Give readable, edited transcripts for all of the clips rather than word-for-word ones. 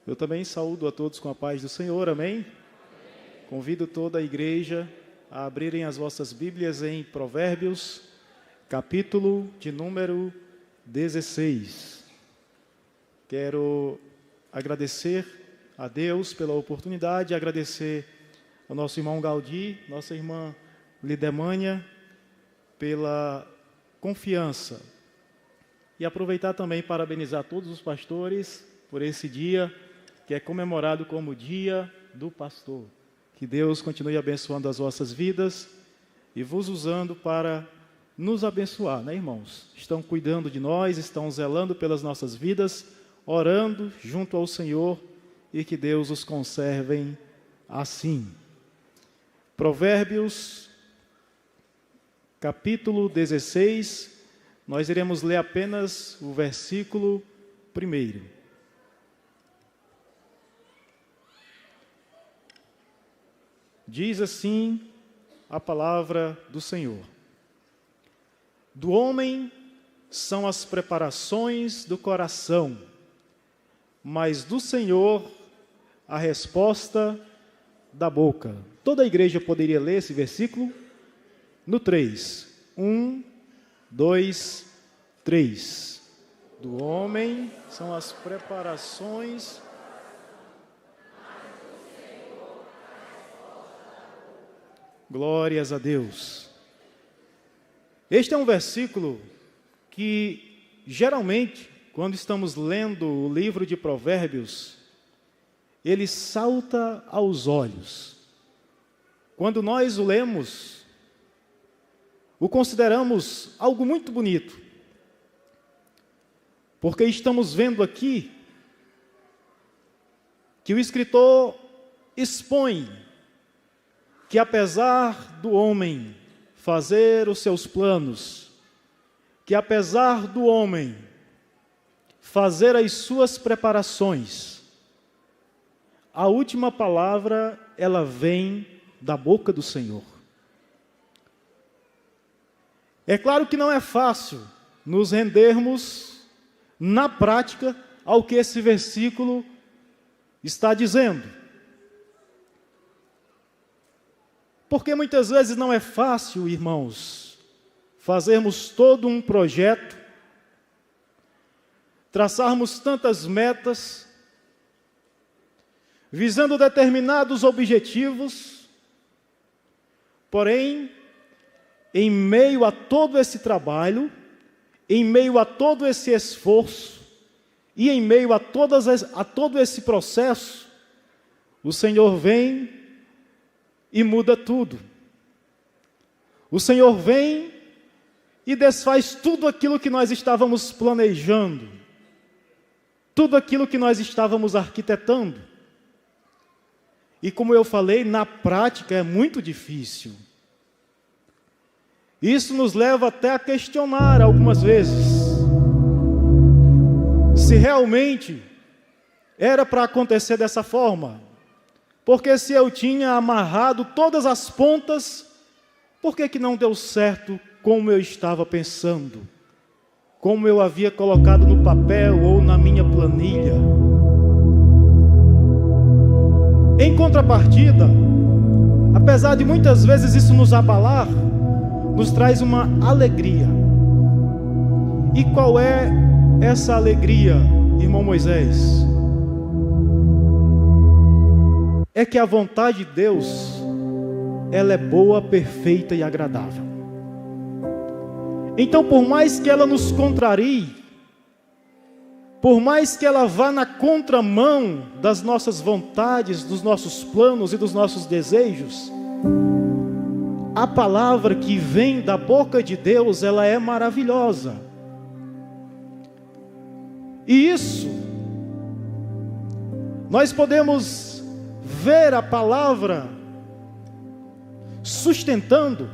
Eu também saúdo a todos com a paz do Senhor, amém? Convido toda a igreja a abrirem as vossas Bíblias em Provérbios, capítulo de número 16. Quero agradecer a Deus pela oportunidade, agradecer ao nosso irmão Galdi, nossa irmã Lidemânia, pela confiança. E aproveitar também e parabenizar todos os pastores por esse dia, que é comemorado como Dia do Pastor. Que Deus continue abençoando as vossas vidas e vos usando para nos abençoar, né, irmãos? Estão cuidando de nós, estão zelando pelas nossas vidas, orando junto ao Senhor, e que Deus os conserve assim. Provérbios, capítulo 16, nós iremos ler apenas o versículo 1. Diz assim a palavra do Senhor: do homem são as preparações do coração, mas do Senhor a resposta da boca. Toda a igreja poderia ler esse versículo? No 3. 1, 2, 3. Do homem são as preparações. Glórias a Deus. Este é um versículo que, geralmente, quando estamos lendo o livro de Provérbios, ele salta aos olhos. Quando nós o lemos, o consideramos algo muito bonito, porque estamos vendo aqui que o escritor expõe que, apesar do homem fazer os seus planos, que apesar do homem fazer as suas preparações, a última palavra, ela vem da boca do Senhor. É claro que não é fácil nos rendermos na prática ao que esse versículo está dizendo. Porque muitas vezes não é fácil, irmãos, fazermos todo um projeto, traçarmos tantas metas, visando determinados objetivos, porém, em meio a todo esse trabalho, em meio a todo esse esforço, e em meio a todo esse processo, o Senhor vem e muda tudo. O Senhor vem e desfaz tudo aquilo que nós estávamos planejando, tudo aquilo que nós estávamos arquitetando. E como eu falei, na prática é muito difícil. Isso nos leva até a questionar algumas vezes se realmente era para acontecer dessa forma. Porque se eu tinha amarrado todas as pontas, por que não deu certo como eu estava pensando? Como eu havia colocado no papel ou na minha planilha? Em contrapartida, apesar de muitas vezes isso nos abalar, nos traz uma alegria. E qual é essa alegria, irmão Moisés? É que a vontade de Deus, ela é boa, perfeita e agradável. Então, por mais que ela nos contrarie, por mais que ela vá na contramão das nossas vontades, dos nossos planos e dos nossos desejos, a palavra que vem da boca de Deus, ela é maravilhosa. E isso, nós podemos ver a palavra sustentando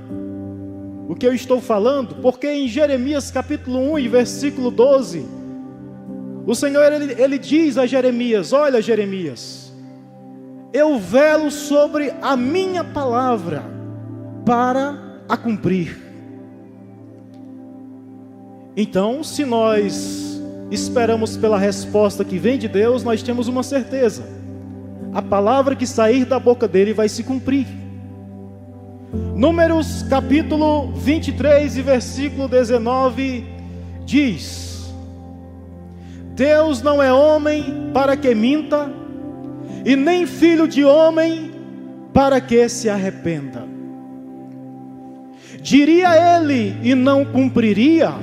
o que eu estou falando, porque em Jeremias capítulo 1 e versículo 12, o Senhor ele diz a Jeremias: olha, Jeremias, eu velo sobre a minha palavra para a cumprir. Então, se nós esperamos pela resposta que vem de Deus, nós temos uma certeza: a palavra que sair da boca dele vai se cumprir. Números capítulo 23 e versículo 19 diz: Deus não é homem para que minta, e nem filho de homem para que se arrependa. Diria ele e não cumpriria?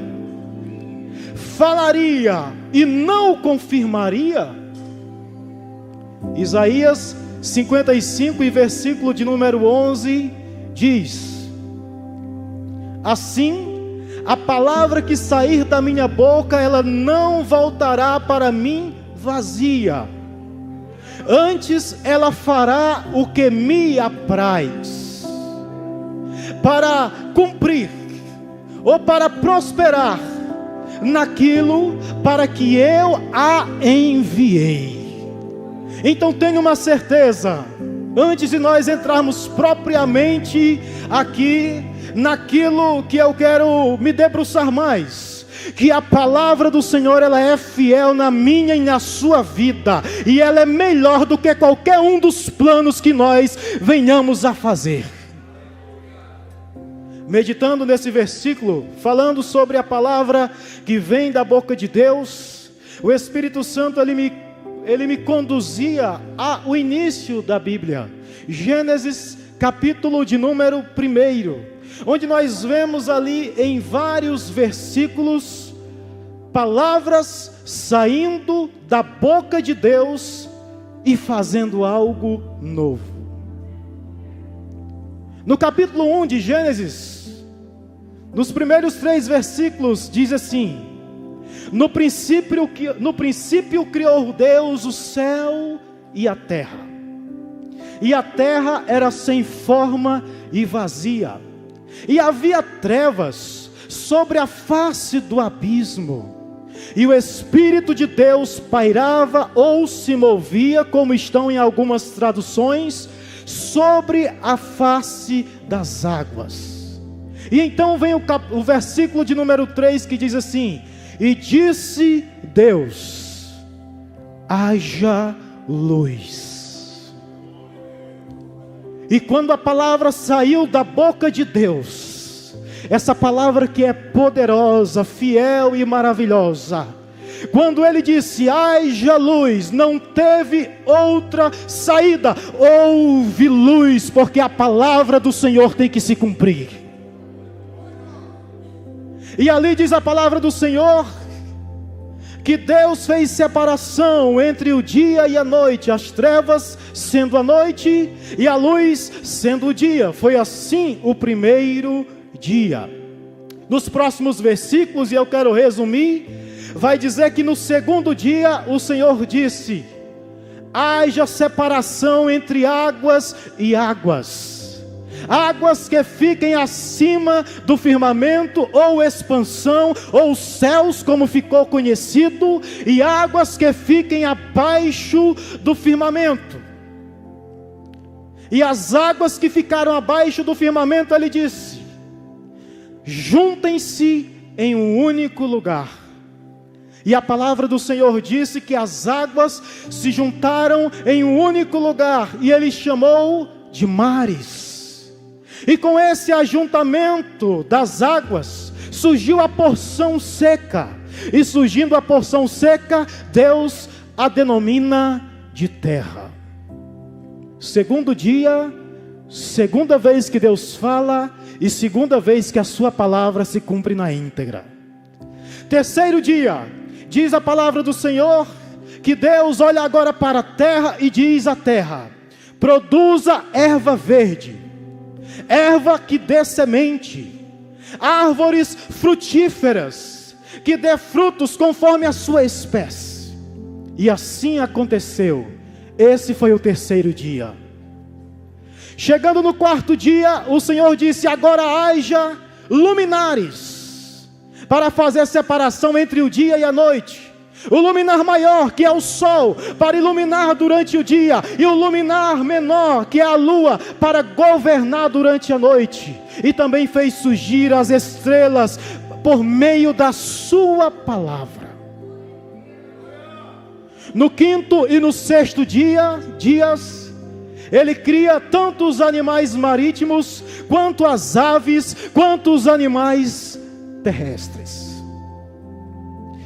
Falaria e não confirmaria? Isaías 55 e versículo de número 11 diz: Assim, a palavra que sair da minha boca, ela não voltará para mim vazia. Antes ela fará o que me apraz, para cumprir ou para prosperar naquilo para que eu a enviei. Então tenho uma certeza, antes de nós entrarmos propriamente aqui naquilo que eu quero me debruçar mais, que a palavra do Senhor, ela é fiel na minha e na sua vida, e ela é melhor do que qualquer um dos planos que nós venhamos a fazer. Meditando nesse versículo, falando sobre a palavra que vem da boca de Deus, o Espírito Santo ele me conduzia ao início da Bíblia, Gênesis capítulo de número 1, onde nós vemos ali em vários versículos palavras saindo da boca de Deus e fazendo algo novo. No capítulo 1 de Gênesis, nos primeiros 3 versículos, diz assim: No princípio criou Deus o céu e a terra. E a terra era sem forma e vazia, e havia trevas sobre a face do abismo, e o Espírito de Deus pairava ou se movia, como estão em algumas traduções, sobre a face das águas. E então vem o versículo de número 3 que diz assim: E disse Deus: haja luz. E quando a palavra saiu da boca de Deus, essa palavra que é poderosa, fiel e maravilhosa, quando ele disse haja luz, não teve outra saída, houve luz, porque a palavra do Senhor tem que se cumprir. E ali diz a palavra do Senhor, que Deus fez separação entre o dia e a noite, as trevas sendo a noite e a luz sendo o dia. Foi assim o primeiro dia. Nos próximos versículos, e eu quero resumir, vai dizer que no segundo dia o Senhor disse: haja separação entre águas e águas. Águas que fiquem acima do firmamento, ou expansão, ou céus, como ficou conhecido, e águas que fiquem abaixo do firmamento. E as águas que ficaram abaixo do firmamento, ele disse: juntem-se em um único lugar. E a palavra do Senhor disse que as águas se juntaram em um único lugar, e ele chamou de mares. E com esse ajuntamento das águas, surgiu a porção seca. E surgindo a porção seca, Deus a denomina de terra. Segundo dia, segunda vez que Deus fala, e segunda vez que a sua palavra se cumpre na íntegra. Terceiro dia, diz a palavra do Senhor, que Deus olha agora para a terra e diz à terra: produza erva verde, erva que dê semente, árvores frutíferas, que dê frutos conforme a sua espécie. E assim aconteceu. Esse foi o terceiro dia. Chegando no quarto dia, o Senhor disse: agora haja luminares, para fazer separação entre o dia e a noite. O luminar maior, que é o sol, para iluminar durante o dia, e o luminar menor, que é a lua, para governar durante a noite. E também fez surgir as estrelas por meio da sua palavra. No quinto e no sexto dias, Ele cria tanto os animais marítimos, quanto as aves, quanto os animais terrestres.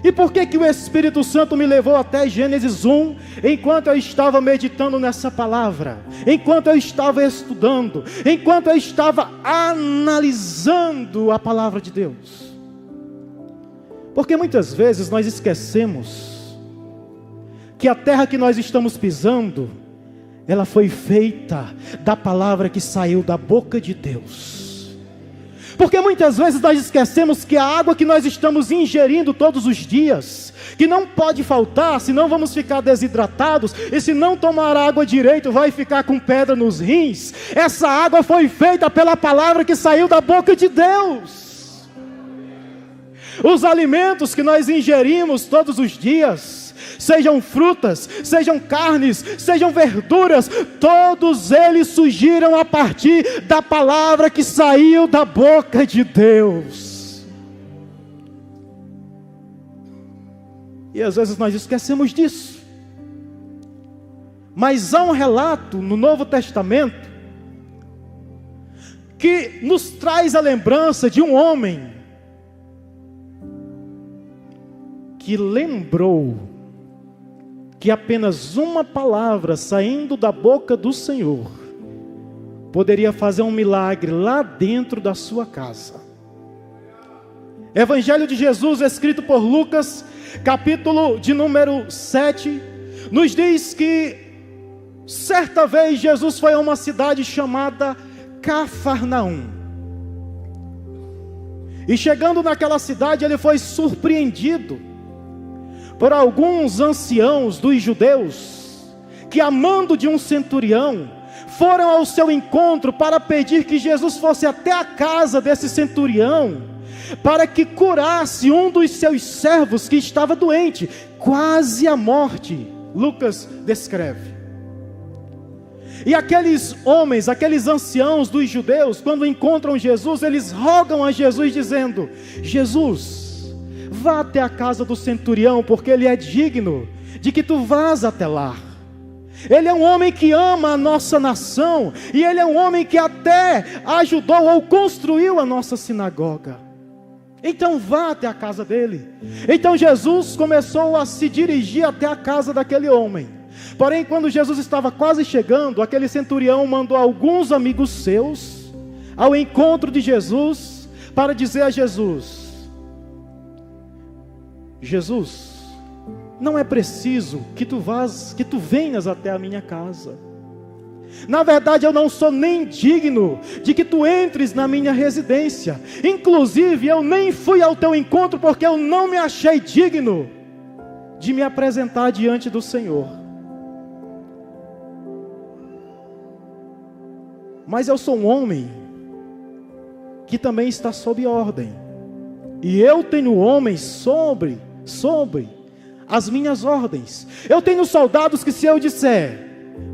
E por que o Espírito Santo me levou até Gênesis 1, enquanto eu estava meditando nessa palavra, enquanto eu estava estudando, enquanto eu estava analisando a palavra de Deus? Porque muitas vezes nós esquecemos que a terra que nós estamos pisando, ela foi feita da palavra que saiu da boca de Deus. Porque muitas vezes nós esquecemos que a água que nós estamos ingerindo todos os dias, que não pode faltar, senão vamos ficar desidratados, e se não tomar água direito, vai ficar com pedra nos rins. Essa água foi feita pela palavra que saiu da boca de Deus. Os alimentos que nós ingerimos todos os dias, sejam frutas, sejam carnes, sejam verduras, todos eles surgiram a partir da palavra que saiu da boca de Deus. E às vezes nós esquecemos disso. Mas há um relato no Novo Testamento que nos traz a lembrança de um homem que lembrou que apenas uma palavra saindo da boca do Senhor poderia fazer um milagre lá dentro da sua casa. Evangelho de Jesus, escrito por Lucas, capítulo de número 7, nos diz que certa vez Jesus foi a uma cidade chamada Cafarnaum. E chegando naquela cidade, ele foi surpreendido por alguns anciãos dos judeus, que a mando de um centurião, foram ao seu encontro para pedir que Jesus fosse até a casa desse centurião, para que curasse um dos seus servos que estava doente, quase à morte. Lucas descreve. E aqueles homens, aqueles anciãos dos judeus, quando encontram Jesus, eles rogam a Jesus dizendo: Jesus, vá até a casa do centurião, porque ele é digno de que tu vás até lá. Ele é um homem que ama a nossa nação, e ele é um homem que até ajudou ou construiu a nossa sinagoga. Então vá até a casa dele. Então Jesus começou a se dirigir até a casa daquele homem. Porém, quando Jesus estava quase chegando, aquele centurião mandou alguns amigos seus ao encontro de Jesus, para dizer a Jesus: Jesus, não é preciso que tu venhas até a minha casa. Na verdade, eu não sou nem digno de que tu entres na minha residência. Inclusive, eu nem fui ao teu encontro, porque eu não me achei digno de me apresentar diante do Senhor. Mas eu sou um homem que também está sob ordem, e eu tenho homens sobre as minhas ordens. Eu tenho soldados que, se eu disser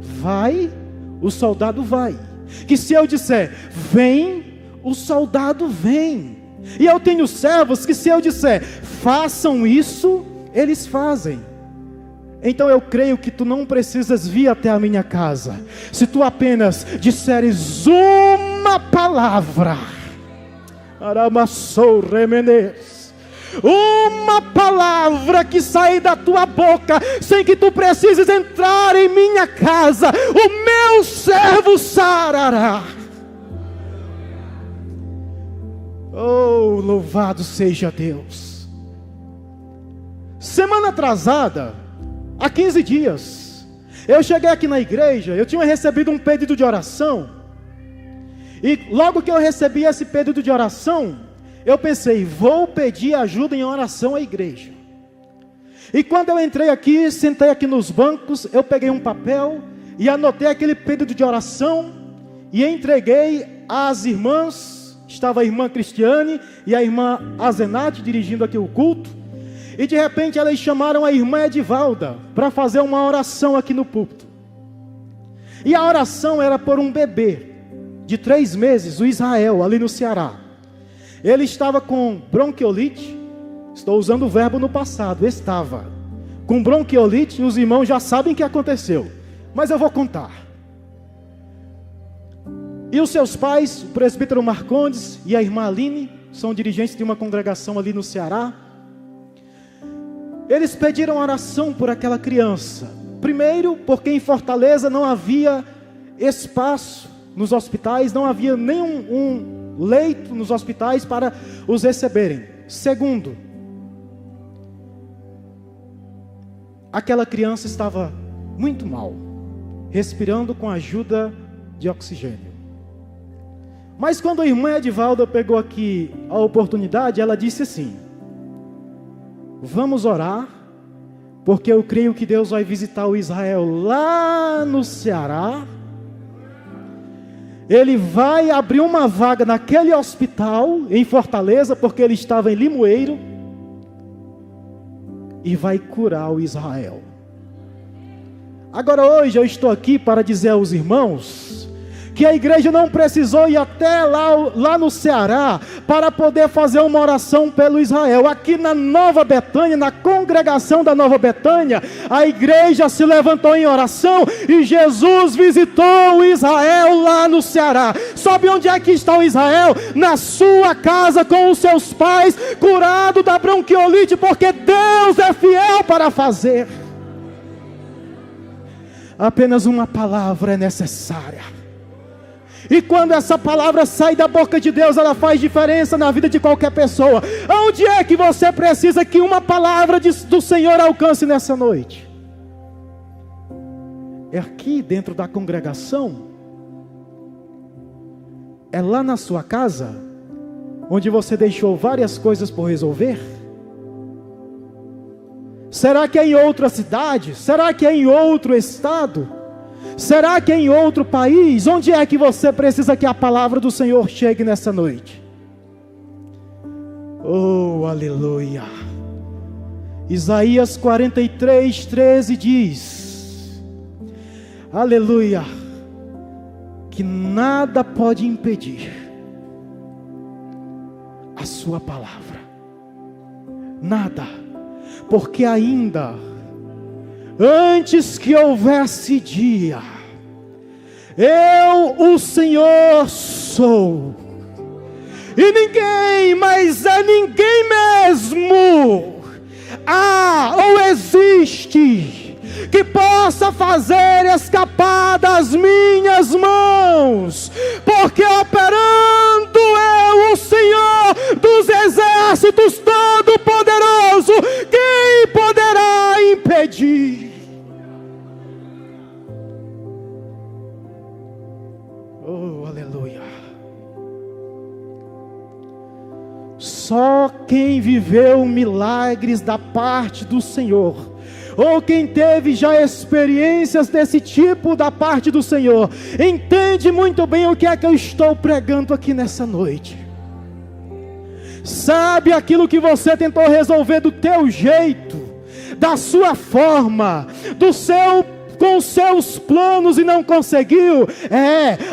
vai, o soldado vai. Que se eu disser vem, o soldado vem. E eu tenho servos que, se eu disser façam isso, eles fazem. Então eu creio que tu não precisas vir até a minha casa. Se tu apenas disseres uma palavra, Aramassou Remenez, uma palavra que sair da tua boca, sem que tu precises entrar em minha casa, o meu servo sarará. Oh, louvado seja Deus. Semana atrasada, há 15 dias, eu cheguei aqui na igreja. Eu tinha recebido um pedido de oração, e logo que eu recebi esse pedido de oração, eu pensei, vou pedir ajuda em oração à igreja. E quando eu entrei aqui, sentei aqui nos bancos, eu peguei um papel e anotei aquele pedido de oração e entreguei às irmãs. Estava a irmã Cristiane e a irmã Azenate dirigindo aqui o culto. E de repente elas chamaram a irmã Edivalda para fazer uma oração aqui no púlpito. E a oração era por um bebê de 3 meses, o Israel, ali no Ceará. Ele estava com bronquiolite. Estou usando o verbo no passado, estava com bronquiolite, e os irmãos já sabem o que aconteceu. Mas eu vou contar. E os seus pais, o presbítero Marcondes e a irmã Aline, são dirigentes de uma congregação ali no Ceará. Eles pediram oração por aquela criança. Primeiro, porque em Fortaleza não havia espaço nos hospitais, não havia nenhum leito nos hospitais para os receberem. Segundo, aquela criança estava muito mal, respirando com a ajuda de oxigênio. Mas quando a irmã Edivalda pegou aqui a oportunidade, ela disse assim: vamos orar, porque eu creio que Deus vai visitar o Israel lá no Ceará. Ele vai abrir uma vaga naquele hospital em Fortaleza, porque ele estava em Limoeiro, e vai curar o Israel. Agora hoje eu estou aqui para dizer aos irmãos que a igreja não precisou ir até lá no Ceará para poder fazer uma oração pelo Israel. Aqui na Nova Betânia, na congregação da Nova Betânia, a igreja se levantou em oração e Jesus visitou o Israel lá no Ceará. Sabe onde é que está o Israel? Na sua casa com os seus pais, curado da bronquiolite, porque Deus é fiel para fazer. Apenas uma palavra é necessária. E quando essa palavra sai da boca de Deus, ela faz diferença na vida de qualquer pessoa. Onde é que você precisa que uma palavra do Senhor alcance nessa noite? É aqui dentro da congregação? É lá na sua casa? Onde você deixou várias coisas por resolver? Será que é em outra cidade? Será que é em outro estado? Será que é em outro país? Onde é que você precisa que a palavra do Senhor chegue nessa noite? Oh, aleluia! Isaías 43:13 diz: aleluia! Que nada pode impedir a sua palavra. Nada. Porque ainda antes que houvesse dia, eu, o Senhor, sou. E ninguém, mas é ninguém mesmo, há ou existe, que possa fazer escapar das minhas mãos. Porque operando eu, o Senhor dos exércitos todo-poderoso, quem poderá impedir? Oh, aleluia! Só quem viveu milagres da parte do Senhor, ou quem teve já experiências desse tipo da parte do Senhor, entende muito bem o que é que eu estou pregando aqui nessa noite. Sabe aquilo que você tentou resolver do teu jeito, da sua forma, com os seus planos e não conseguiu?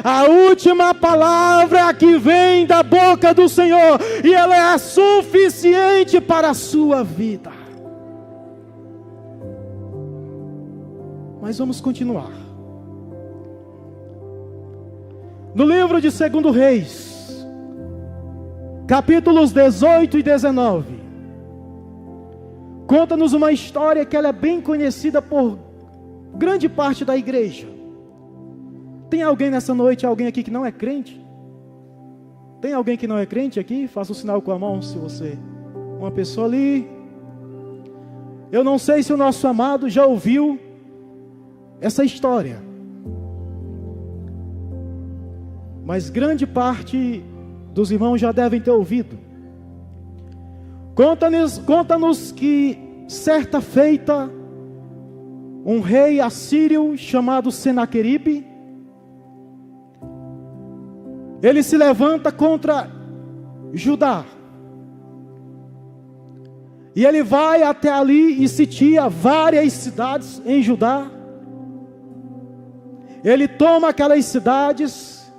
A última palavra que vem da boca do Senhor, e ela é suficiente para a sua vida. Mas vamos continuar. No livro de 2 Reis, capítulos 18 e 19, conta-nos uma história que ela é bem conhecida por grande parte da igreja. Tem alguém nessa noite, alguém aqui que não é crente? Tem alguém que não é crente aqui? Faça o sinal com a mão se você... Uma pessoa ali. Eu não sei se o nosso amado já ouviu essa história, mas grande parte dos irmãos já devem ter ouvido. Conta-nos que certa feita, um rei assírio chamado Senaqueribe, ele se levanta contra Judá, e ele vai até ali e sitia várias cidades em Judá. Ele toma aquelas cidades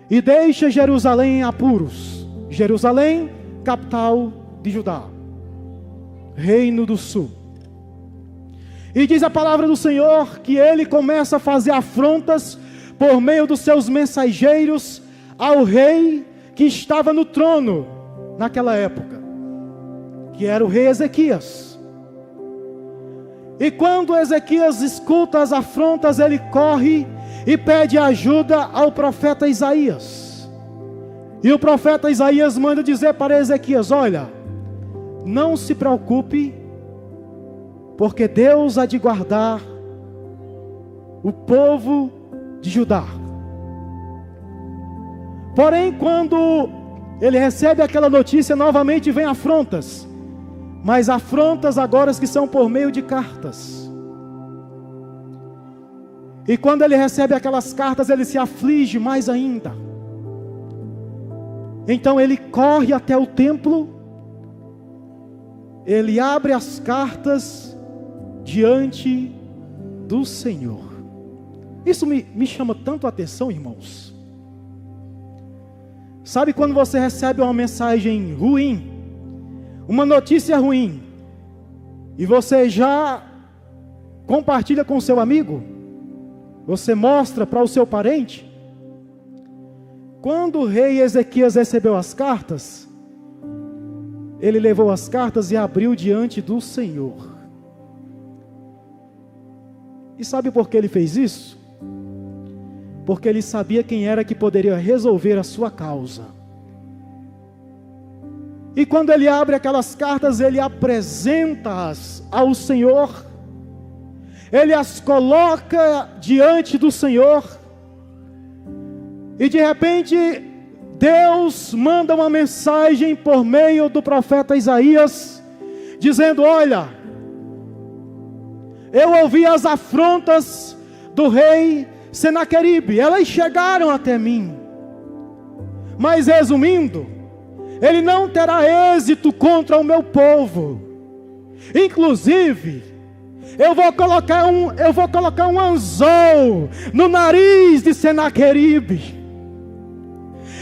e deixa Jerusalém em apuros. Jerusalém, capital de Judá, reino do sul. E diz a palavra do Senhor que ele começa a fazer afrontas por meio dos seus mensageiros ao rei que estava no trono naquela época, que era o rei Ezequias. E quando Ezequias escuta as afrontas, ele corre e pede ajuda ao profeta Isaías. E o profeta Isaías manda dizer para Ezequias: olha, não se preocupe, porque Deus há de guardar o povo de Judá. Porém, quando ele recebe aquela notícia, novamente vem afrontas. Mas afrontas agora que são por meio de cartas. E quando ele recebe aquelas cartas, ele se aflige mais ainda. Então ele corre até o templo, ele abre as cartas diante do Senhor. Isso me chama tanto a atenção, irmãos. Sabe quando você recebe uma mensagem ruim, uma notícia ruim, e você já compartilha com o seu amigo? Você mostra para o seu parente? Quando o rei Ezequias recebeu as cartas, ele levou as cartas e abriu diante do Senhor. E sabe por que ele fez isso? Porque ele sabia quem era que poderia resolver a sua causa. E quando ele abre aquelas cartas, ele apresenta-as ao Senhor, ele as coloca diante do Senhor, e de repente, Deus manda uma mensagem por meio do profeta Isaías, dizendo: olha, eu ouvi as afrontas do rei Senaqueribe, elas chegaram até mim, mas resumindo, ele não terá êxito contra o meu povo. Inclusive, eu vou colocar um anzol no nariz de Senaqueribe.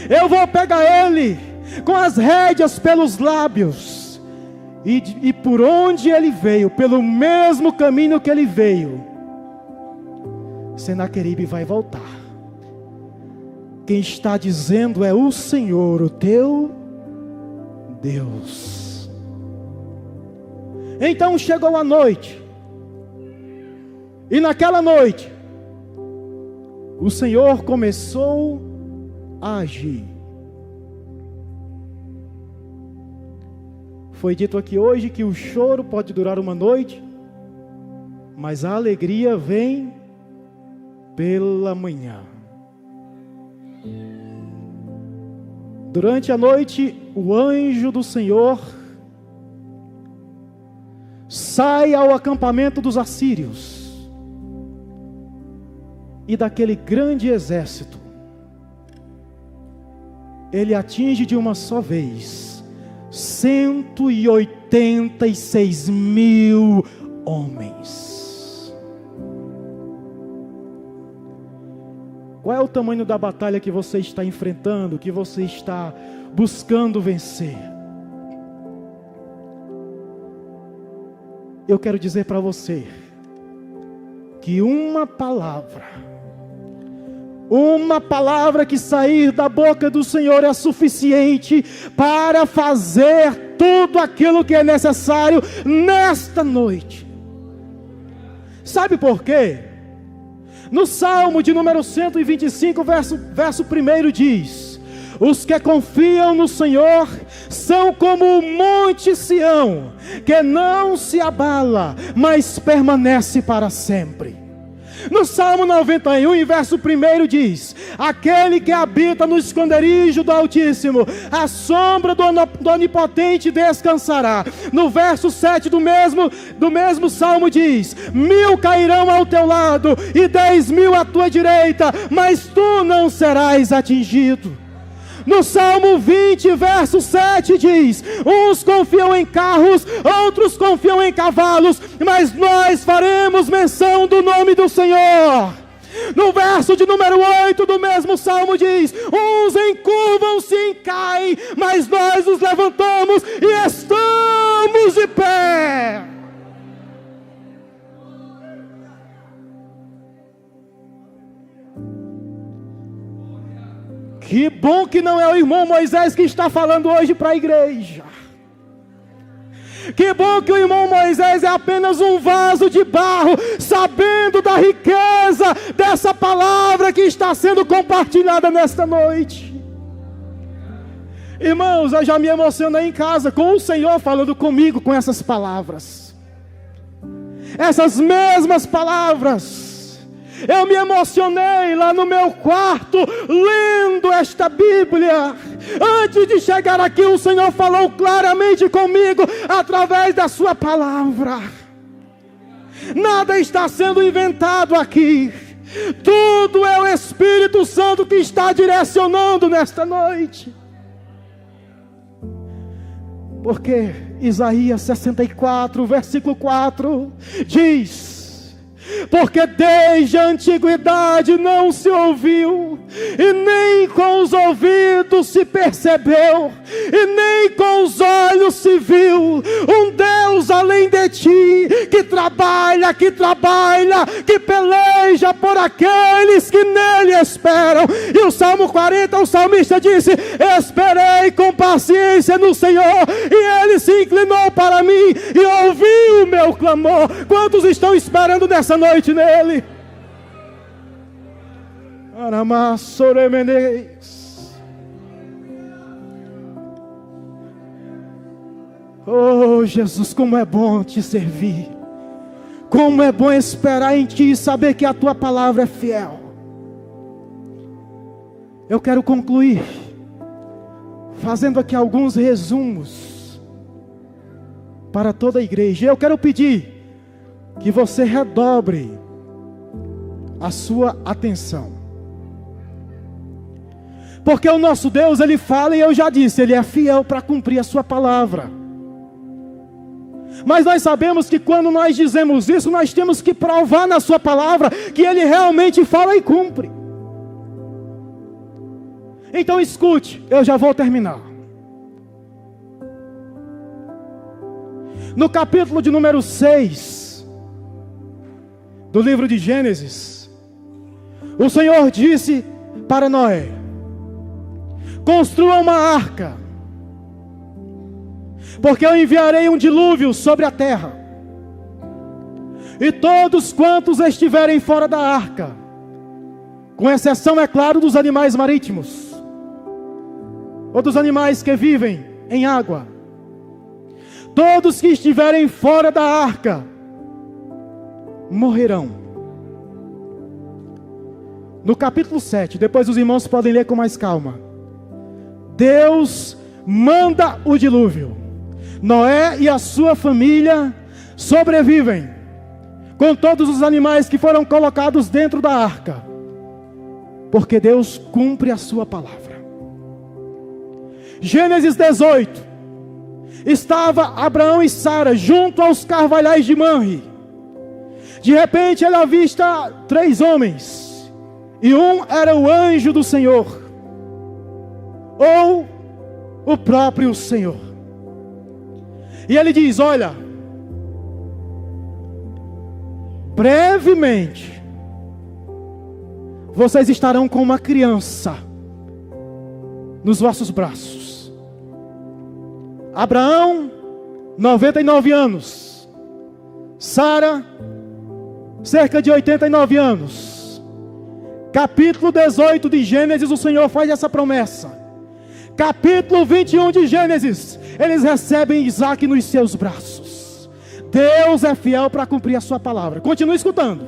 Eu vou pegar ele com as rédeas pelos lábios, e por onde ele veio, pelo mesmo caminho que ele veio, Senaqueribe vai voltar. Quem está dizendo é o Senhor, o teu Deus. Então chegou a noite, e naquela noite o Senhor começou a agir. Foi dito aqui hoje que o choro pode durar uma noite, mas a alegria vem pela manhã. Durante a noite, o anjo do Senhor sai ao acampamento dos assírios, e daquele grande exército, ele atinge de uma só vez 186 mil homens. Qual é o tamanho da batalha que você está enfrentando, que você está buscando vencer? Eu quero dizer para você que uma palavra que sair da boca do Senhor é suficiente para fazer tudo aquilo que é necessário nesta noite. Sabe por quê? No Salmo de número 125, verso 1 diz: os que confiam no Senhor são como o monte Sião, que não se abala, mas permanece para sempre. No Salmo 91, em verso 1 diz: aquele que habita no esconderijo do Altíssimo, a sombra do Onipotente descansará. No verso 7 do mesmo Salmo diz: 1000 cairão ao teu lado e 10.000 à tua direita, mas tu não serás atingido. No Salmo 20, verso 7 diz: uns confiam em carros, outros confiam em cavalos, mas nós faremos menção do nome do Senhor. No verso de número 8 do mesmo Salmo diz: uns encurvam-se e caem, mas nós nos levantamos e estamos de pé. Que bom que não é o irmão Moisés que está falando hoje para a igreja. Que bom que o irmão Moisés é apenas um vaso de barro, sabendo da riqueza dessa palavra que está sendo compartilhada nesta noite. Irmãos, eu já me emocionei em casa com o Senhor falando comigo com essas palavras. Essas mesmas palavras. Eu me emocionei lá no meu quarto, lendo esta Bíblia. Antes de chegar aqui, o Senhor falou claramente comigo, através da sua palavra. Nada está sendo inventado aqui. Tudo é o Espírito Santo que está direcionando nesta noite. Porque Isaías 64, versículo 4, diz: porque desde a antiguidade não se ouviu, e nem com os ouvidos se percebeu, e nem com os olhos se viu, um Deus além de ti, que trabalha, que peleja por aqueles que nele esperam. E o Salmo 40, o salmista disse: esperei com paciência no Senhor, e ele se inclinou para mim, e ouviu o meu clamor. Quantos estão esperando nessa noite nele? Oh Jesus, como é bom te servir, como é bom esperar em ti e saber que a tua palavra é fiel. Eu quero concluir fazendo aqui alguns resumos para toda a igreja. Eu quero pedir que você redobre a sua atenção, porque o nosso Deus, Ele fala, e eu já disse, Ele é fiel para cumprir a sua palavra. Mas nós sabemos que quando nós dizemos isso, nós temos que provar na sua palavra que Ele realmente fala e cumpre. Então escute, eu já vou terminar. No capítulo de número 6 do livro de Gênesis, o Senhor disse para Noé: construa uma arca, porque eu enviarei um dilúvio sobre a terra, e todos quantos estiverem fora da arca, com exceção, é claro, dos animais marítimos, ou dos animais que vivem em água, todos que estiverem fora da arca morrerão. No capítulo 7, depois os irmãos podem ler com mais calma, Deus manda o dilúvio. Noé e a sua família sobrevivem, com todos os animais que foram colocados dentro da arca, porque Deus cumpre a sua palavra. Gênesis 18, estava Abraão e Sara junto aos carvalhais de Manre. De repente ele avista 3 homens, e um era o anjo do Senhor, ou o próprio Senhor. E ele diz: olha, brevemente vocês estarão com uma criança nos vossos braços. Abraão, 99 anos. Sara, cerca de 89 anos. Capítulo 18 de Gênesis, o Senhor faz essa promessa. Capítulo 21 de Gênesis, eles recebem Isaac nos seus braços. Deus é fiel para cumprir a sua palavra. Continue escutando.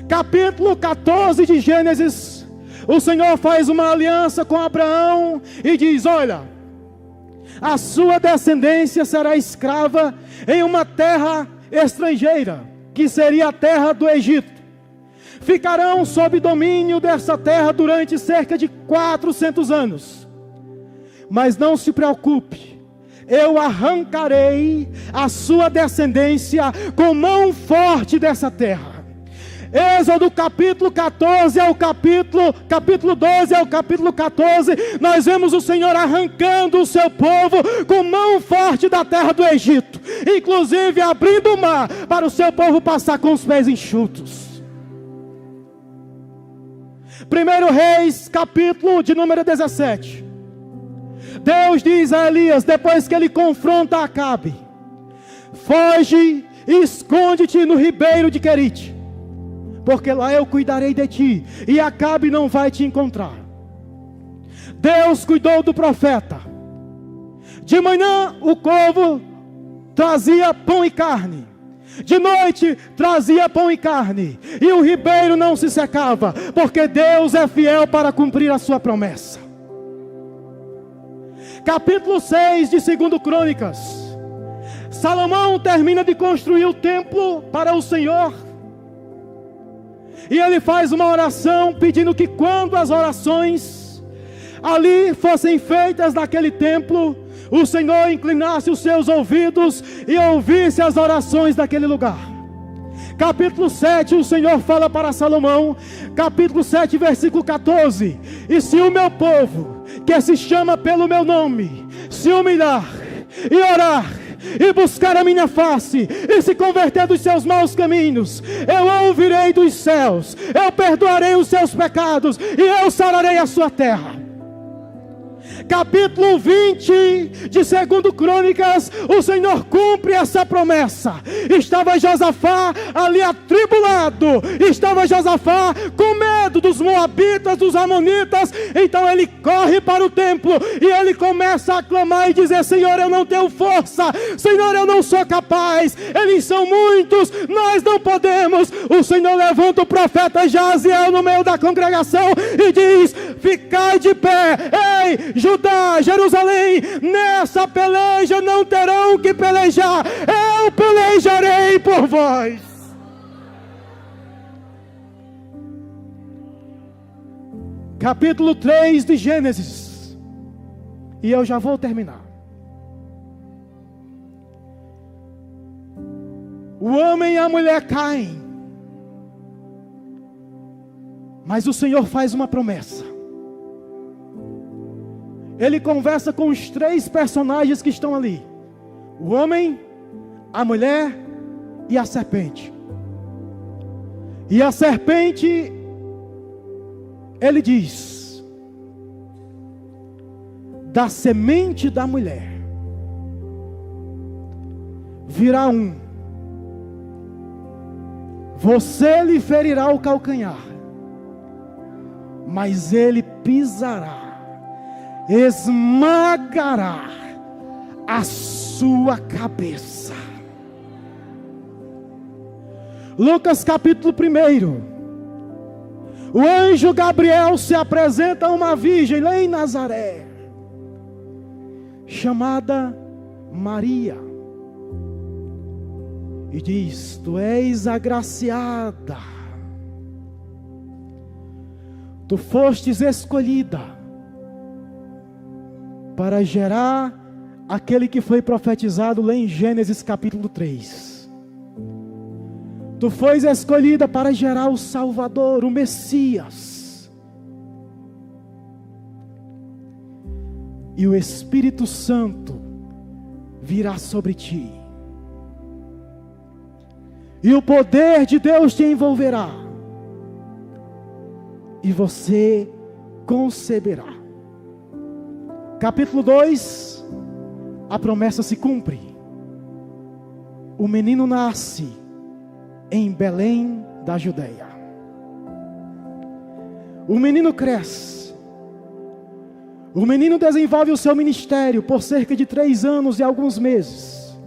Capítulo 14 de Gênesis, o Senhor faz uma aliança com Abraão e diz: olha, a sua descendência será escrava em uma terra estrangeira, que seria a terra do Egito. Ficarão sob domínio dessa terra durante cerca de 400 anos. Mas não se preocupe, eu arrancarei a sua descendência com mão forte dessa terra. Êxodo capítulo 14 ao capítulo 12 ao capítulo 14, nós vemos o Senhor arrancando o seu povo com mão forte da terra do Egito, inclusive abrindo o mar para o seu povo passar com os pés enxutos. 1 Reis, capítulo de número 17. Deus diz a Elias, depois que ele confronta Acabe: foge e esconde-te no ribeiro de Querite, porque lá eu cuidarei de ti, e Acabe não vai te encontrar. Deus cuidou do profeta. De manhã o povo trazia pão e carne, de noite trazia pão e carne, e o ribeiro não se secava, porque Deus é fiel para cumprir a sua promessa. Capítulo 6 de 2 Crônicas. Salomão termina de construir o templo para o Senhor, e ele faz uma oração pedindo que quando as orações ali fossem feitas naquele templo, o Senhor inclinasse os seus ouvidos e ouvisse as orações daquele lugar. Capítulo 7, o Senhor fala para Salomão, capítulo 7, versículo 14: e se o meu povo, que se chama pelo meu nome, se humilhar e orar, e buscar a minha face, e se converter dos seus maus caminhos, eu ouvirei dos céus, eu perdoarei os seus pecados, e eu sararei a sua terra. Capítulo 20 de 2 Crônicas, o Senhor cumpre essa promessa. Estava Josafá ali atribulado, estava Josafá com medo dos moabitas, dos amonitas. Então ele corre para o templo e ele começa a clamar e dizer: Senhor, eu não tenho força, Senhor, eu não sou capaz, eles são muitos, nós não podemos. O Senhor levanta o profeta Jaziel no meio da congregação e diz: ficai de pé, ei, Judá, Jerusalém, nessa peleja não terão que pelejar, eu pelejarei por vós. Capítulo 3 de Gênesis, e eu já vou terminar. O homem e a mulher caem, mas o Senhor faz uma promessa. Ele conversa com os três personagens que estão ali: o homem, a mulher e a serpente. E a serpente, ele diz: da semente da mulher virá um, você lhe ferirá o calcanhar, mas ele pisará, esmagará a sua cabeça. Lucas capítulo 1. O anjo Gabriel se apresenta a uma virgem lá em Nazaré, chamada Maria, e diz: tu és agraciada, tu fostes escolhida para gerar aquele que foi profetizado lá em Gênesis capítulo 3. Tu foste escolhida para gerar o Salvador, o Messias. E o Espírito Santo virá sobre ti. E o poder de Deus te envolverá. E você conceberá. Capítulo 2, a promessa se cumpre. O menino nasce em Belém da Judeia. O menino cresce. O menino desenvolve o seu ministério por cerca de 3 anos e alguns meses.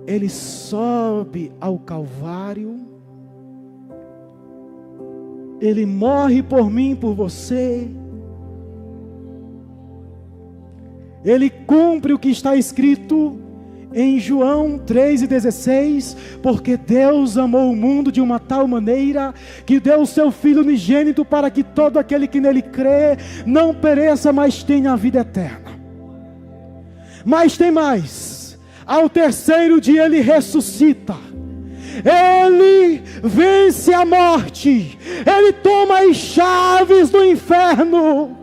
Ele sobe ao Calvário. Ele morre por mim, por você. Ele cumpre o que está escrito em João 3,16, porque Deus amou o mundo de uma tal maneira, que deu o seu Filho unigênito, para que todo aquele que nele crê, não pereça, mas tenha a vida eterna. Mas tem mais, ao terceiro dia ele ressuscita, ele vence a morte, ele toma as chaves do inferno,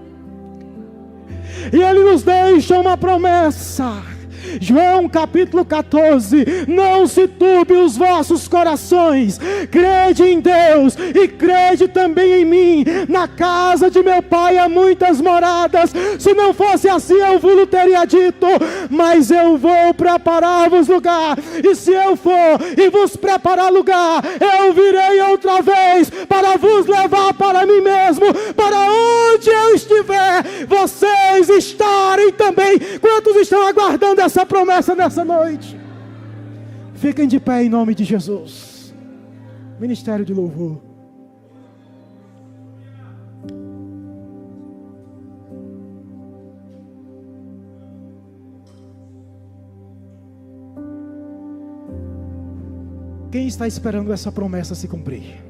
e ele nos deixa uma promessa: João capítulo 14: não se turbe os vossos corações, crede em Deus e crede também em mim. Na casa de meu pai há muitas moradas, se não fosse assim eu vos teria dito, mas eu vou preparar-vos lugar, e se eu for e vos preparar lugar, eu virei outra vez para vos levar para mim mesmo, para onde eu estiver, vocês estarem também. Quantos estão aguardando essa promessa nessa noite? Fiquem de pé em nome de Jesus. Ministério de louvor. Quem está esperando essa promessa se cumprir?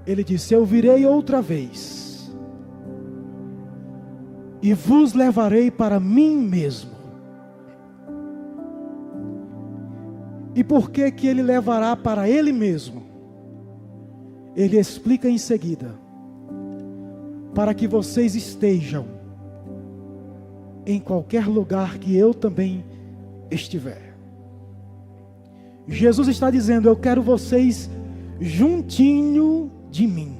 Ele disse: eu virei outra vez e vos levarei para mim mesmo. E por que que ele levará para ele mesmo? Ele explica em seguida: para que vocês estejam em qualquer lugar que eu também estiver. Jesus está dizendo: eu quero vocês juntinho de mim.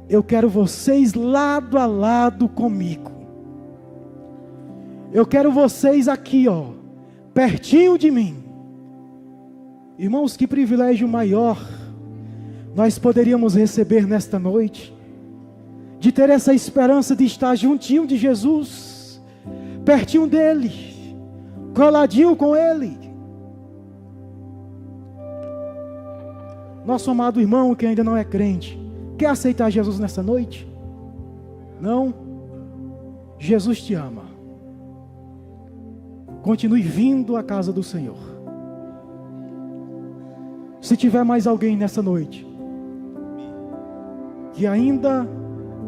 Eu quero vocês lado a lado comigo. Eu quero vocês aqui, pertinho de mim. Irmãos, que privilégio maior nós poderíamos receber nesta noite, de ter essa esperança de estar juntinho de Jesus, pertinho dele, coladinho com ele. Nosso amado irmão que ainda não é crente, quer aceitar Jesus nessa noite? Não? Jesus te ama. Continue vindo à casa do Senhor. Se tiver mais alguém nessa noite que ainda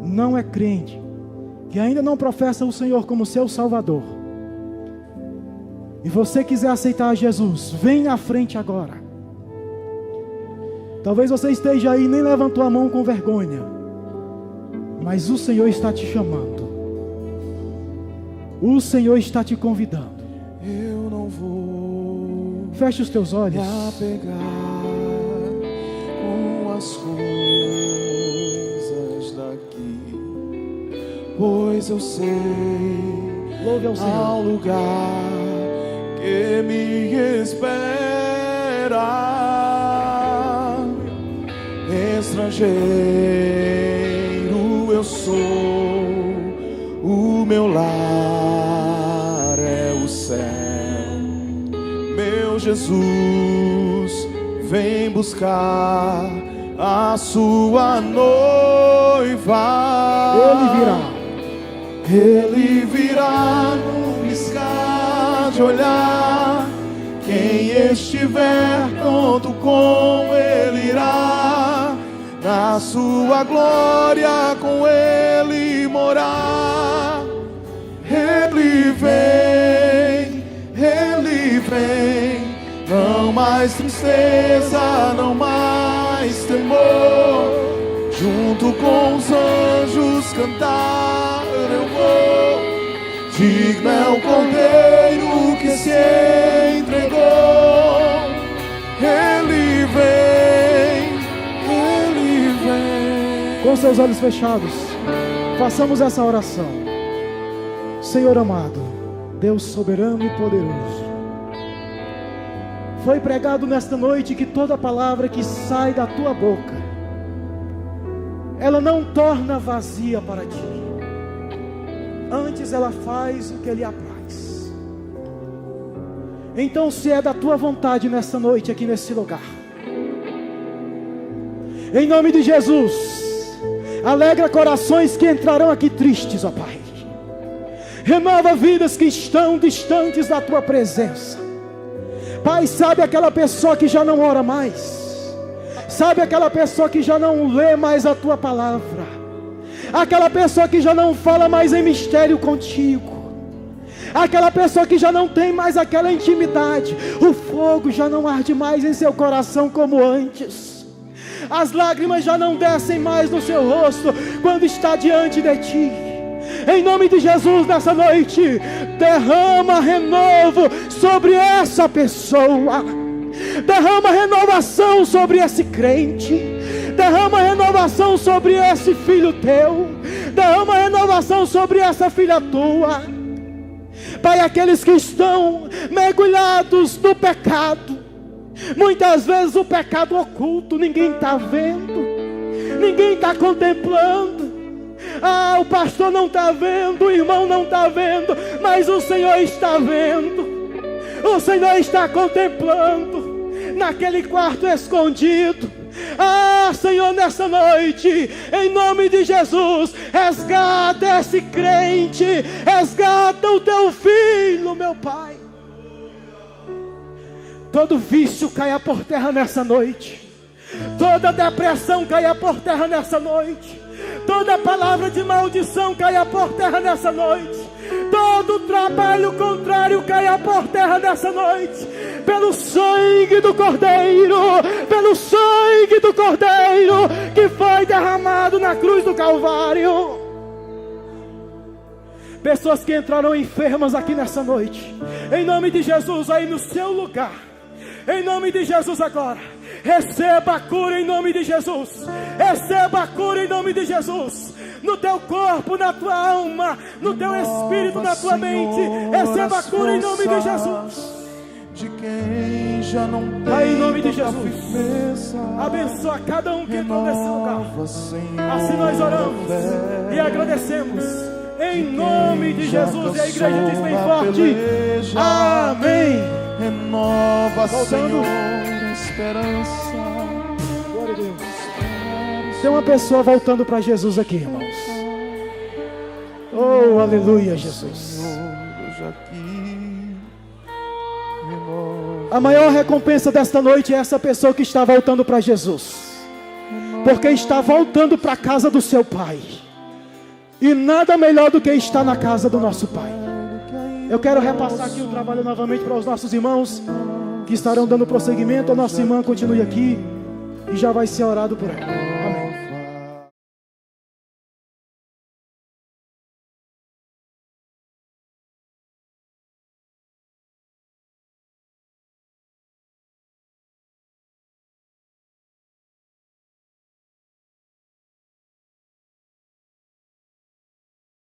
não é crente, que ainda não professa o Senhor como seu Salvador, e você quiser aceitar Jesus, vem à frente agora. Talvez você esteja aí e nem levantou a mão com vergonha, mas o Senhor está te chamando. O Senhor está te convidando. Eu não vou feche os teus olhos. me apegar com as coisas daqui, pois eu sei Louve ao Senhor. há um lugar que me espera. Estrangeiro eu sou, o meu lar é o céu. Meu Jesus vem buscar a sua noiva. Ele virá num piscar de olhar. Quem estiver pronto com ele irá, na sua glória com ele morar. Ele vem, não mais tristeza, não mais temor. Junto com os anjos cantar eu vou. Digno é o Cordeiro que se entregou. Ele vem. Com seus olhos fechados, façamos essa oração. Senhor amado, Deus soberano e poderoso, foi pregado nesta noite que toda palavra que sai da tua boca, ela não torna vazia para ti, antes ela faz o que lhe apraz. Então, se é da tua vontade nesta noite aqui nesse lugar, em nome de Jesus, alegra corações que entrarão aqui tristes, ó Pai. Renova vidas que estão distantes da tua presença. Pai, sabe aquela pessoa que já não ora mais, sabe aquela pessoa que já não lê mais a tua palavra, aquela pessoa que já não fala mais em mistério contigo, aquela pessoa que já não tem mais aquela intimidade, o fogo já não arde mais em seu coração como antes, as lágrimas já não descem mais no seu rosto quando está diante de ti. Em nome de Jesus, nessa noite, derrama renovo sobre essa pessoa. Derrama renovação sobre esse crente. Derrama renovação sobre esse filho teu. Derrama renovação sobre essa filha tua. Pai, aqueles que estão mergulhados no pecado, muitas vezes o pecado oculto, ninguém está vendo, ninguém está contemplando. O pastor não está vendo, o irmão não está vendo, mas o Senhor está vendo. O Senhor está contemplando naquele quarto escondido. Senhor, nessa noite, em nome de Jesus, resgata esse crente, resgata o teu filho, meu Pai. Todo vício caia por terra nessa noite, toda depressão caia por terra nessa noite, toda palavra de maldição caia por terra nessa noite, todo trabalho contrário caia por terra nessa noite, pelo sangue do Cordeiro, pelo sangue do Cordeiro que foi derramado na cruz do Calvário. Pessoas que entraram enfermas aqui nessa noite, em nome de Jesus, aí no seu lugar, em nome de Jesus agora, receba a cura em nome de Jesus, receba a cura em nome de Jesus, no teu corpo, na tua alma, no teu espírito, na tua mente, receba a cura em nome de Jesus. De quem já não tem Pai, em nome de Jesus, firmeza, abençoa cada um que entrou nesse lugar. Senhor, Assim nós oramos e agradecemos em nome de Jesus. E a igreja diz bem forte: amém. Renova, Voltando. Senhor, a esperança. Glória a Deus. Tem uma pessoa voltando para Jesus aqui, irmãos. Oh, aleluia, Jesus. A maior recompensa desta noite é essa pessoa que está voltando para Jesus, porque está voltando para a casa do seu Pai. E nada melhor do que estar na casa do nosso Pai. Eu quero repassar aqui o trabalho novamente para os nossos irmãos que estarão dando prosseguimento. A nossa irmã continue aqui e já vai ser orado por ela.